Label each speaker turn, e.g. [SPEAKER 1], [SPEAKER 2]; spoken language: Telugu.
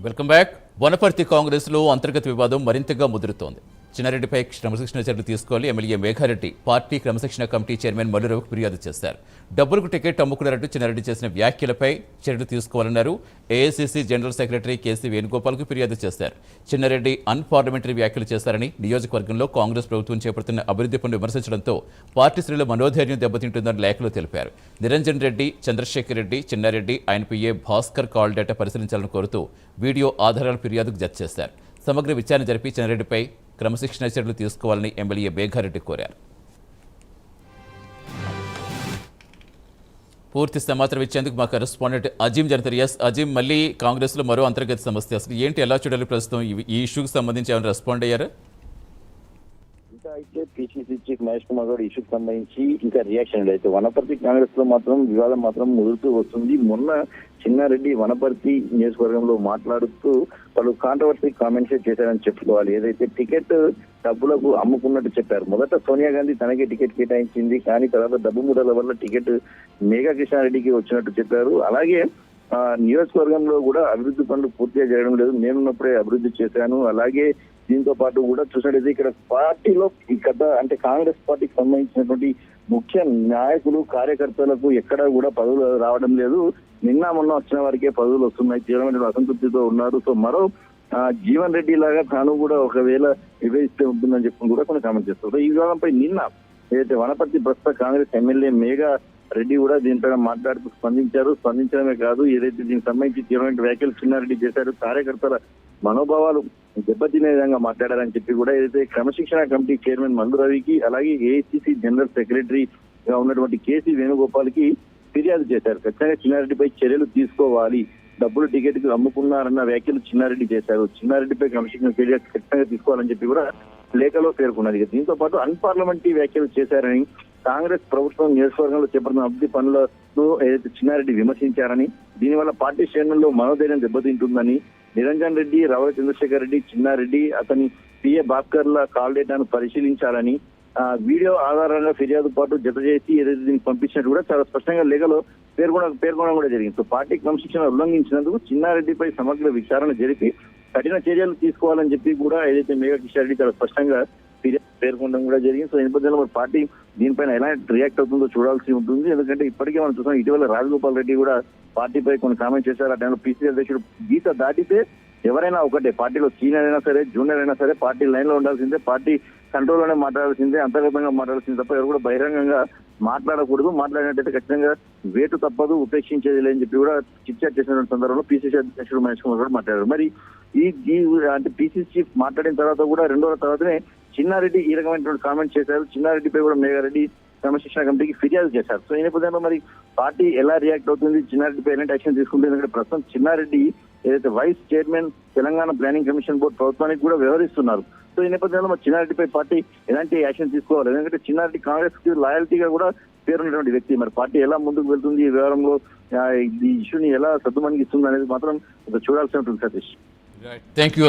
[SPEAKER 1] Welcome back. వనపర్తి కాంగ్రెస్లో అంతర్గత వివాదం మరింతగా ముదురుతోంది. చిన్నారెడ్డిపై క్రమశిక్షణ చర్యలు తీసుకోవాలి ఎమ్మెల్యే మేఘారెడ్డి పార్టీ క్రమశిక్షణ కమిటీ చైర్మన్ మల్లురావుకు ఫిర్యాదు చేశారు. డబ్బులకు టికెట్ అమ్ముకున్నారంటూ చిన్నారెడ్డి చేసిన వ్యాఖ్యలపై చర్యలు తీసుకోవాలన్నారు. ఏఐసీసీ జనరల్ సెక్రటరీ కేసీ వేణుగోపాల్కు ఫిర్యాదు చేశారు. చిన్నారెడ్డి అన్పార్లమెంటరీ వ్యాఖ్యలు చేశారని, నియోజకవర్గంలో కాంగ్రెస్ ప్రభుత్వం చేపడుతున్న అభివృద్ధి పనులు విమర్శించడంతో పార్టీ శ్రేణుల మనోధైర్యం దెబ్బతింటుందని లేఖలో తెలిపారు. నిరంజన్ రెడ్డి, చంద్రశేఖర్ రెడ్డి, చిన్నారెడ్డి, ఆయన పిఏ భాస్కర్ కాల్ డేటా పరిశీలించాలని కోరుతూ వీడియో ఆధారాల ఫిర్యాదుకు జత చేశారు. సమగ్ర విచారణ జరిపి చిన్నారెడ్డిపై క్రమశిక్షణ చర్యలు తీసుకోవాలని ఎమ్మెల్యే మేఘారెడ్డి కోరారు. పూర్తి సమాచారం ఇచ్చేందుకు మా కరెస్పాండెంట్ అజీం జనతరియాస్. అజీం, మళ్ళీ కాంగ్రెస్లో మరో అంతర్గత సమస్య, అసలు ఏంటి, ఎలా చూడాలి ప్రస్తుతం? ఈ ఇష్యూకి సంబంధించి ఏమైనా రెస్పాండ్ అయ్యారా?
[SPEAKER 2] ఇంకా అయితే పిసిసి చీఫ్ మహేష్ కుమార్ గౌడ్ ఇష్యూకి సంబంధించి ఇంకా రియాక్షన్ అయితే వనపర్తి కాంగ్రెస్ లో మాత్రం వివాదం మాత్రం ముదురుతూ వస్తుంది. మొన్న చిన్నారెడ్డి వనపర్తి నియోజకవర్గంలో మాట్లాడుతూ పలు కాంట్రవర్సీ కామెంట్స్ చేశారని చెప్పుకోవాలి. ఏదైతే టికెట్ డబ్బులకు అమ్ముకున్నట్టు చెప్పారు. మొదట సోనియా గాంధీ తనకే టికెట్ కేటాయించింది, కానీ తర్వాత డబ్బు మూడల వల్ల టికెట్ మేఘా కృష్ణారెడ్డికి వచ్చినట్టు చెప్పారు. అలాగే నియోజకవర్గంలో కూడా అభివృద్ధి పనులు పూర్తిగా జరగడం లేదు, నేనున్నప్పుడే అభివృద్ధి చేశాను. అలాగే దీంతో పాటు కూడా చూసినట్టయితే ఇక్కడ పార్టీలో గత అంటే కాంగ్రెస్ పార్టీకి సంబంధించినటువంటి ముఖ్య నాయకులు కార్యకర్తలకు ఎక్కడా కూడా పదవులు రావడం లేదు. నిన్న మొన్న వచ్చిన వారికే పదవులు వస్తున్నాయి, తీవ్రమైన అసంతృప్తితో ఉన్నారు. సో మరో జీవన్ రెడ్డి లాగా తాను కూడా ఒకవేళ విభజిస్తే ఉంటుందని చెప్పి కూడా కొన్ని కామెంట్ చేస్తారు. ఈ వివాదంపై నిన్న ఏదైతే వనపర్తి ప్రస్తుత కాంగ్రెస్ ఎమ్మెల్యే మేఘా రెడ్డి కూడా దీనిపైన మాట్లాడుతూ స్పందించడమే కాదు, ఏదైతే దీనికి సంబంధించి తీవ్రమైన వ్యాఖ్యలు చిన్నారెడ్డి చేశారు, కార్యకర్తల మనోభావాలు దెబ్బతినే విధంగా మాట్లాడారని చెప్పి కూడా ఏదైతే క్రమశిక్షణ కమిటీ చైర్మన్ మల్లురావుకి అలాగే ఏఐసీసీ జనరల్ సెక్రటరీగా ఉన్నటువంటి కేసీ వేణుగోపాల్కి ఫిర్యాదు చేశారు. ఖచ్చితంగా చిన్నారెడ్డిపై చర్యలు తీసుకోవాలి, డబ్బులు టికెట్ కు అమ్ముకున్నారన్న వ్యాఖ్యలు చిన్నారెడ్డి చేశారు, చిన్నారెడ్డిపై క్రమశిక్షణ చర్య ఖచ్చితంగా తీసుకోవాలని చెప్పి కూడా లేఖలో పేర్కొన్నది. దీంతో పాటు అన్పార్లమెంటరీ వ్యాఖ్యలు చేశారని, కాంగ్రెస్ ప్రభుత్వం నియోజకవర్గంలో చేపడుతున్న అభివృద్ధి పనులను ఏదైతే చిన్నారెడ్డి విమర్శించారని, దీనివల్ల పార్టీ శ్రేణుల్లో మనోధైర్యం దెబ్బతింటుందని, నిరంజన్ రెడ్డి, రావుల చంద్రశేఖర్ రెడ్డి, చిన్నారెడ్డి, అతని పిఏ భాస్కర్ల కాల్ డేటాను పరిశీలించాలని వీడియో ఆధారంగా ఫిర్యాదు పాటు జత చేసి ఏదైతే దీనికి పంపించినట్టు కూడా చాలా స్పష్టంగా లేఖలో పేర్కొనడం కూడా జరిగింది. సో పార్టీ క్రమశిక్షణ ఉల్లంఘించినందుకు చిన్నారెడ్డిపై సమగ్ర విచారణ జరిపి కఠిన చర్యలు తీసుకోవాలని చెప్పి కూడా ఏదైతే మేఘా కిషోర్ చాలా స్పష్టంగా పేర్కొనడం కూడా జరిగింది. సో ఈ నేపథ్యంలో మరి పార్టీ దీనిపైన ఎలా రియాక్ట్ అవుతుందో చూడాల్సి ఉంటుంది. ఎందుకంటే ఇప్పటికే మనం చూసాం, ఇటీవల రాజగోపాల్ రెడ్డి కూడా పార్టీపై కొన్ని కామెంట్ చేశారు. ఆ టైంలో పిసిసి అధ్యక్షుడు గీత దాటితే ఎవరైనా ఒకటే, పార్టీలో సీనియర్ అయినా సరే జూనియర్ అయినా సరే పార్టీ లైన్ లో ఉండాల్సిందే, పార్టీ కంట్రోల్ లోనే మాట్లాడాల్సిందే, అంతర్గతంగా మాట్లాడాల్సిందే తప్ప ఎవరు కూడా బహిరంగంగా మాట్లాడకూడదు. మాట్లాడినట్టయితే ఖచ్చితంగా వేటు తప్పదు, ఉపేక్షించేది లేదని చెప్పి కూడా చిట్చాట్ చేసిన సందర్భంలో పిసిసి అధ్యక్షుడు మహేష్ కుమార్ కూడా మాట్లాడారు. మరి ఈ అంటే పిసిసి చీఫ్ మాట్లాడిన తర్వాత కూడా 2 రోజుల తర్వాతనే చిన్నారెడ్డి ఈ రకమైనటువంటి కామెంట్స్ చేశారు. చిన్నారెడ్డిపై కూడా మేఘారెడ్డి క్రమశిక్షణ కమిటీకి ఫిర్యాదు చేశారు. సో ఈ నేపథ్యంలో మరి పార్టీ ఎలా రియాక్ట్ అవుతుంది, చిన్నారెడ్డిపై ఎలాంటి యాక్షన్ తీసుకుంటుంది? ఎందుకంటే ప్రస్తుతం చిన్నారెడ్డి ఏదైతే vice chairman Telangana planning commission board ప్రభుత్వానికి కూడా వ్యవహరిస్తున్నారు. సో ఈ నేపథ్యంలో మరి చిన్నారెడ్డిపై పార్టీ ఎలాంటి యాక్షన్ తీసుకోవాలి? ఎందుకంటే చిన్నారెడ్డి కాంగ్రెస్ కి లాయల్టీగా కూడా పేరున్నటువంటి వ్యక్తి. మరి పార్టీ ఎలా ముందుకు వెళ్తుంది, ఈ వ్యవహారంలో ఈ ఇష్యూని ఎలా సద్దుమణిగిస్తుంది అనేది మాత్రం చూడాల్సి ఉంటుంది. Satish,
[SPEAKER 1] thank you.